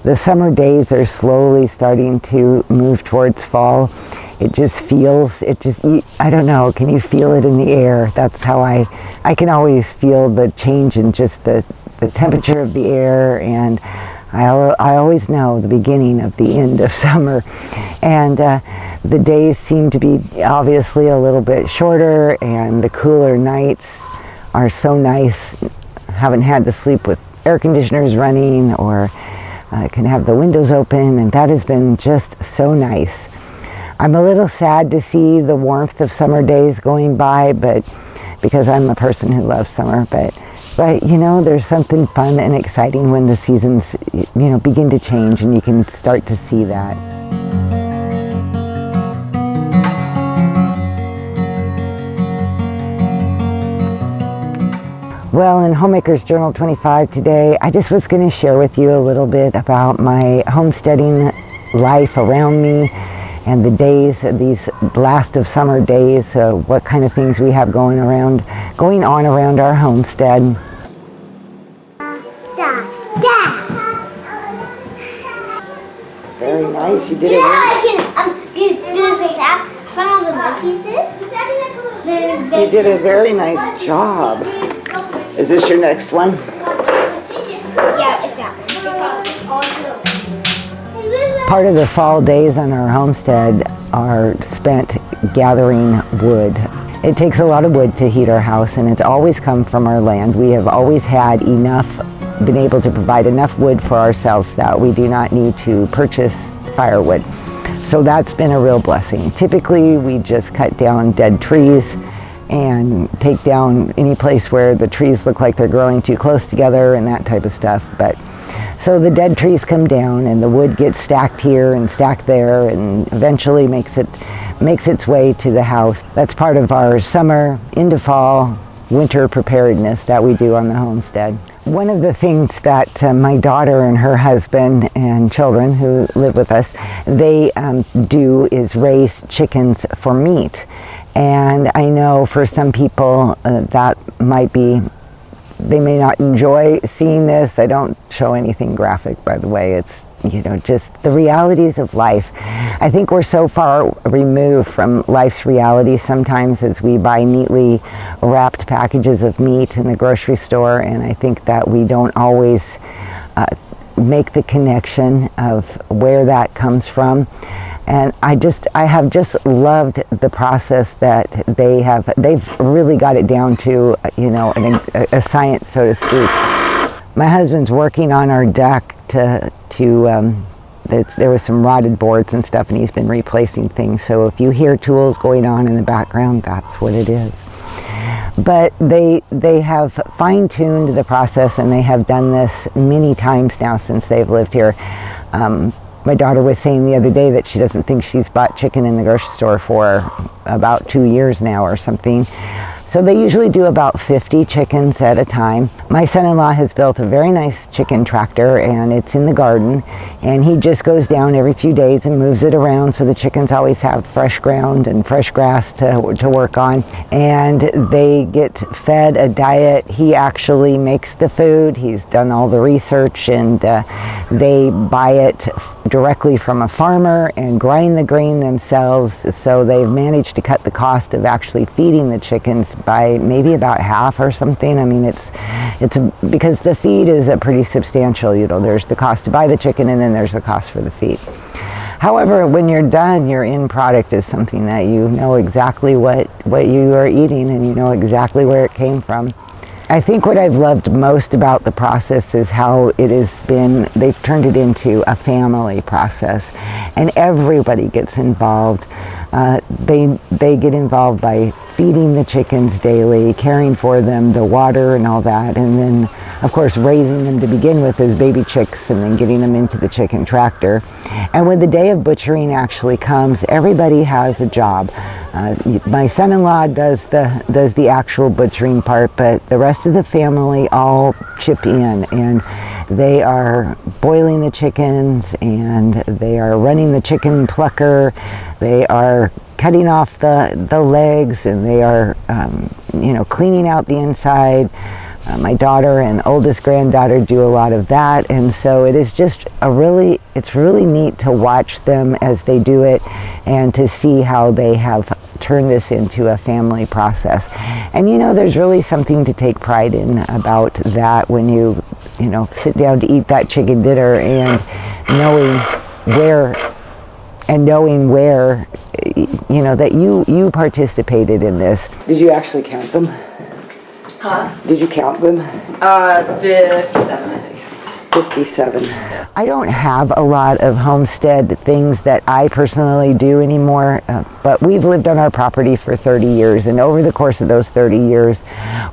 The summer days are slowly starting to move towards fall. It just feels, I don't know, can you feel it in the air? That's how I can always feel the change in just the temperature of the air, and I always know the beginning of the end of summer. And the days seem to be obviously a little bit shorter, and the cooler nights are so nice. Haven't had to sleep with air conditioners running, or can have the windows open, and that has been just so nice. I'm a little sad to see the warmth of summer days going by, but because I'm a person who loves summer, but you know, there's something fun and exciting when the seasons, you know, begin to change, and you can start to see that. Well, in Homemakers Journal 25 today, I just was going to share with you a little bit about my homesteading life around me, and the days, these last of summer days, what kind of things we have going on around our homestead. Very nice, you did it. I can do this like that. I found all the mud pieces. You did a very nice job. Is this your next one? Yeah, it's that one. Part of the fall days on our homestead are spent gathering wood. It takes a lot of wood to heat our house, and it's always come from our land. We have always had enough, been able to provide enough wood for ourselves that we do not need to purchase firewood. So that's been a real blessing. Typically, we just cut down dead trees and take down any place where the trees look like they're growing too close together and that type of stuff. But so the dead trees come down, and the wood gets stacked here and stacked there, and eventually makes its way to the house. That's part of our summer into fall winter preparedness that we do on the homestead. One of the things that my daughter and her husband and children who live with us, they do is raise chickens for meat. And I know for some people that might be, they may not enjoy seeing this. I don't show anything graphic, by the way. It's, you know, just the realities of life. I think we're so far removed from life's reality sometimes as we buy neatly wrapped packages of meat in the grocery store, and I think that we don't always make the connection of where that comes from. And I have just loved the process that they've really got it down to, you know, a science, so to speak. My husband's working on our deck there was some rotted boards and stuff, and he's been replacing things. So if you hear tools going on in the background, that's what it is. But they have fine-tuned the process, and they have done this many times now since they've lived here. My daughter was saying the other day that she doesn't think she's bought chicken in the grocery store for about 2 years now or something. So they usually do about 50 chickens at a time. My son-in-law has built a very nice chicken tractor, and it's in the garden, and he just goes down every few days and moves it around so the chickens always have fresh ground and fresh grass to work on, and they get fed a diet. He actually makes the food. He's done all the research, and they buy it directly from a farmer and grind the grain themselves, so they've managed to cut the cost of actually feeding the chickens by maybe about half or something. I mean, because the feed is a pretty substantial, you know, there's the cost to buy the chicken, and then there's the cost for the feed. However, when you're done, your end product is something that you know exactly what you are eating, and you know exactly where it came from. I think what I've loved most about the process is how it has been, they've turned it into a family process, and everybody gets involved. They get involved by feeding the chickens daily, caring for them, the water and all that, and then of course raising them to begin with as baby chicks, and then getting them into the chicken tractor. And when the day of butchering actually comes, everybody has a job. My son-in-law does the actual butchering part, but the rest of the family all chip in, and they are boiling the chickens, and they are running the chicken plucker, they are cutting off the legs, and they are cleaning out the inside, My daughter and oldest granddaughter do a lot of that, and so it is just it's really neat to watch them as they do it and to see how they have turned this into a family process. And there's really something to take pride in about that when you sit down to eat that chicken dinner and knowing where that you participated in this. Did you actually count them? Huh? Did you count them? 57, I think. 57. I don't have a lot of homestead things that I personally do anymore, but we've lived on our property for 30 years, and over the course of those 30 years,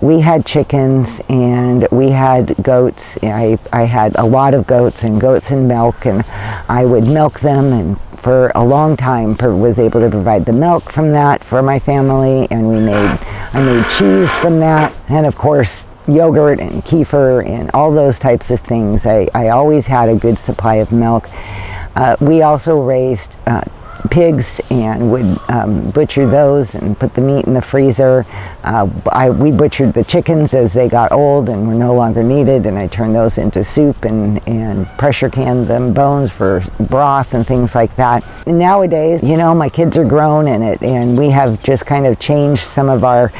we had chickens and we had goats. I had a lot of goats and milk, and I would milk them, and for a long time was able to provide the milk from that for my family, and I made cheese from that, and of course yogurt and kefir and all those types of things. I always had a good supply of milk. We also raised pigs and would butcher those and put the meat in the freezer. We butchered the chickens as they got old and were no longer needed, and I turned those into soup and pressure canned them bones for broth and things like that. And nowadays, my kids are grown and we have just kind of changed some of our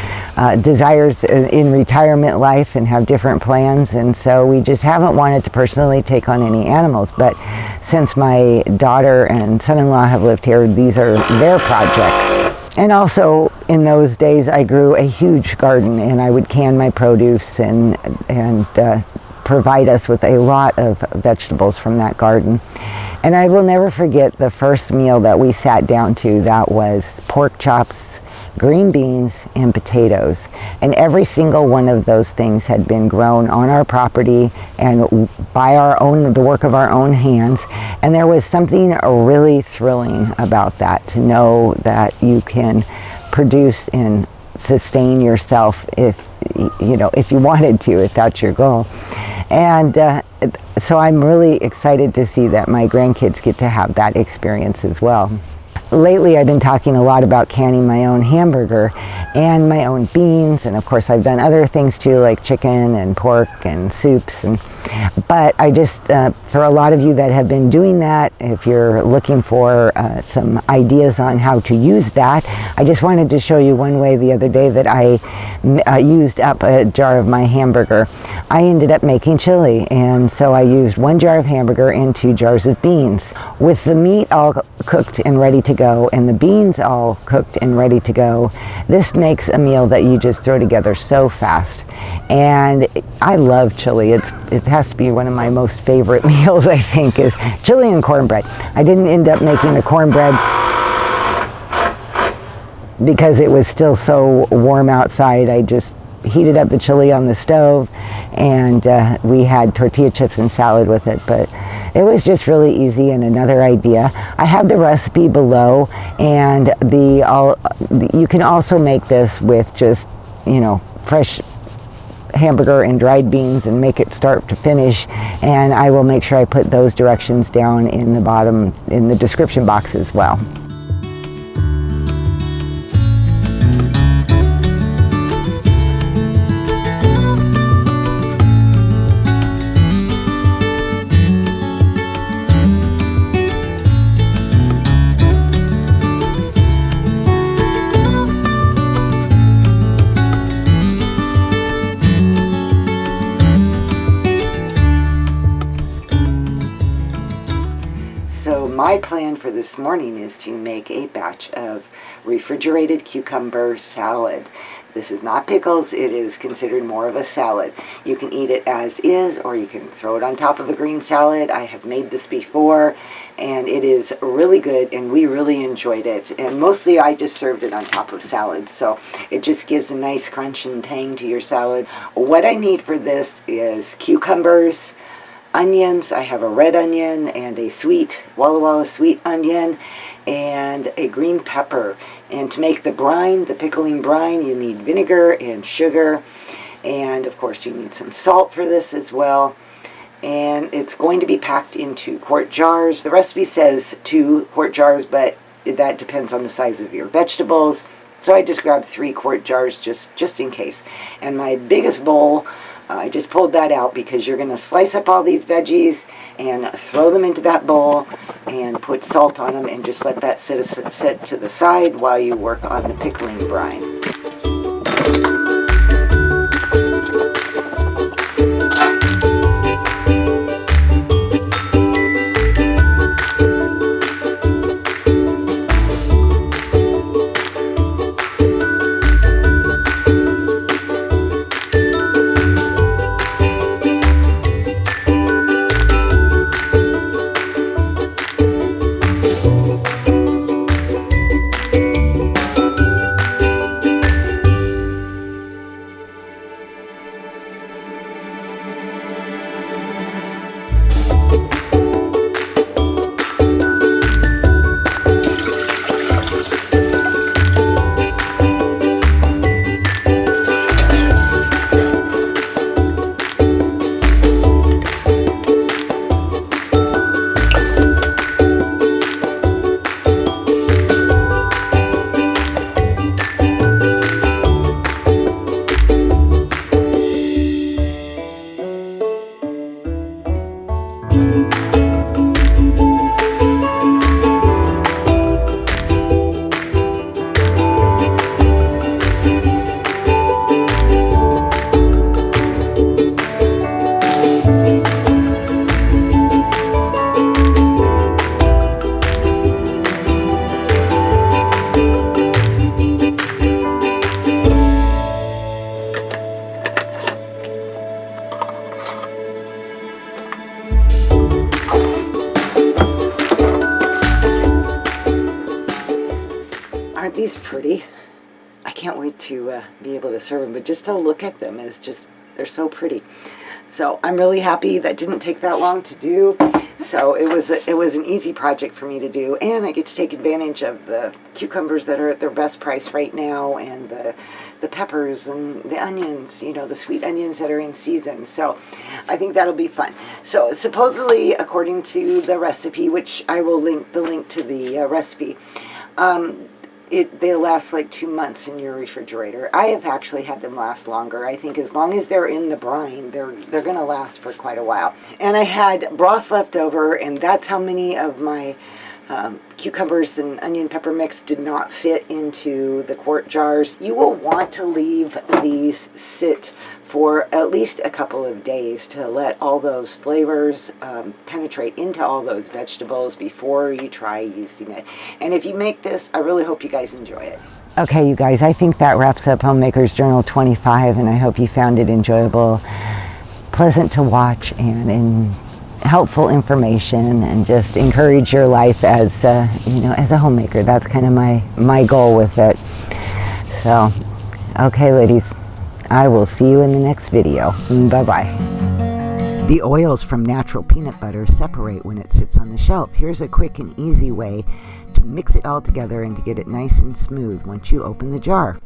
desires in retirement life and have different plans, and so we just haven't wanted to personally take on any animals. But since my daughter and son-in-law have lived here, these are their projects. And also in those days I grew a huge garden, and I would can my produce and provide us with a lot of vegetables from that garden. And I will never forget the first meal that we sat down to. That was pork chops, green beans, and potatoes. And every single one of those things had been grown on our property and by the work of our own hands. And there was something really thrilling about that, to know that you can produce and sustain yourself if you wanted to, if that's your goal. And so I'm really excited to see that my grandkids get to have that experience as well. Lately I've been talking a lot about canning my own hamburger and my own beans, and of course I've done other things too, like chicken and pork and soups. But I just, for a lot of you that have been doing that, if you're looking for some ideas on how to use that, I just wanted to show you one way the other day that I used up a jar of my hamburger. I ended up making chili, and so I used 1 jar of hamburger and 2 jars of beans. With the meat all cooked and ready to go and the beans all cooked and ready to go, this makes a meal that you just throw together so fast. And I love chili. It has to be one of my most favorite meals, I think, is chili and cornbread. I didn't end up making the cornbread because it was still so warm outside. I just heated up the chili on the stove, and we had tortilla chips and salad with it. But it was just really easy. And another idea, I have the recipe below, and you can also make this with just fresh hamburger and dried beans and make it start to finish, and I will make sure I put those directions down in the bottom in the description box as well. My plan for this morning is to make a batch of refrigerated cucumber salad. This is not pickles, it is considered more of a salad. You can eat it as is, or you can throw it on top of a green salad. I have made this before, and it is really good, and we really enjoyed it. And mostly I just served it on top of salads, so it just gives a nice crunch and tang to your salad. What I need for this is cucumbers, onions. I have a red onion and a sweet Walla Walla sweet onion and a green pepper. And to make the brine, the pickling brine, you need vinegar and sugar, and of course you need some salt for this as well. And it's going to be packed into quart jars. The recipe says 2 quart jars, but that depends on the size of your vegetables. So I just grabbed 3 quart jars just in case. And my biggest bowl I just pulled that out because you're going to slice up all these veggies and throw them into that bowl and put salt on them and just let that sit to the side while you work on the pickling brine. Aren't these pretty? I can't wait to be able to serve them, but just to look at them is just, they're so pretty. So I'm really happy that didn't take that long to do. So it was an easy project for me to do, and I get to take advantage of the cucumbers that are at their best price right now, and the peppers and the onions, you know, the sweet onions that are in season. So I think that'll be fun. So supposedly, according to the recipe, which I will link the link to the recipe, they'll last like 2 months in your refrigerator. I have actually had them last longer. I think as long as they're in the brine, they're going to last for quite a while. And I had broth left over, and that's how many of my cucumbers and onion pepper mix did not fit into the quart jars. You will want to leave these sit for at least a couple of days to let all those flavors penetrate into all those vegetables before you try using it. And if you make this, I really hope you guys enjoy it. Okay, you guys, I think that wraps up Homemakers Journal 25, and I hope you found it enjoyable, pleasant to watch, and helpful information, and just encourage your life as as a homemaker. That's kind of my goal with it. So, okay, ladies, I will see you in the next video. Bye-bye. The oils from natural peanut butter separate when it sits on the shelf. Here's a quick and easy way to mix it all together and to get it nice and smooth once you open the jar.